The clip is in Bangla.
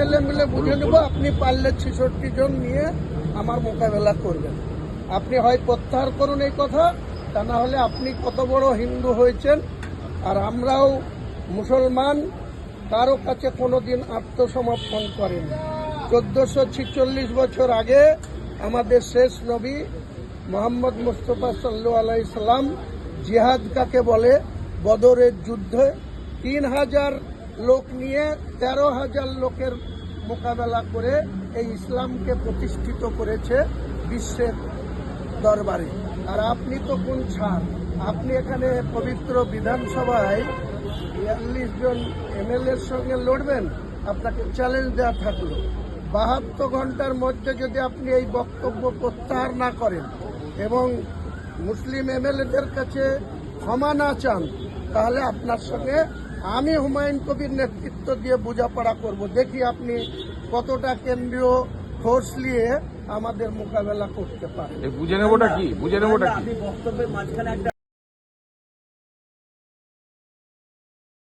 ছেলে মিলে বুঝে নেব। আপনি পারলে 66 জন নিয়ে আমার মোকাবেলা করবেন। আপনি হয় প্রত্যাহার করুন এই কথা, তা না হলে আপনি কত বড় হিন্দু হয়েছেন, আর আমরাও মুসলমান, কারো কাছে কোনোদিন আত্মসমর্পণ করেন। 1446 বছর আগে আমাদের শেষ নবী মোহাম্মদ মুস্তাফা সাল্লাল্লাহু আলাইহি সাল্লাম জিহাদ কাকে বলে, বদরের যুদ্ধে 3000 লোক নিয়ে 13,000 লোকের মোকাবেলা করে এই ইসলামকে প্রতিষ্ঠিত করেছে বিশ্বের দরবারে। আর আপনি তো কোন ছাড়, আপনি এখানে পবিত্র বিধানসভায় 42 জন এমএলএর সঙ্গে লড়বেন। আপনাকে চ্যালেঞ্জ দেওয়া থাকলো 72 ঘন্টার মধ্যে যদি আপনি এই বক্তব্য প্রত্যাহার না করেন এবং মুসলিম এমএলএদের কাছে ক্ষমা না চান, তাহলে আপনার সঙ্গে আমি হুমায়ুন কবির নেতৃত্ব দিয়ে বোঝাপড়া করব। দেখি আপনি কতটা কেন্দ্রীয় ফোর্স নিয়ে আমাদের মোকাবেলা করতে পারেন। বুঝে নেবোটা কি? আপনি বক্তব্যের মাঝখানে একটা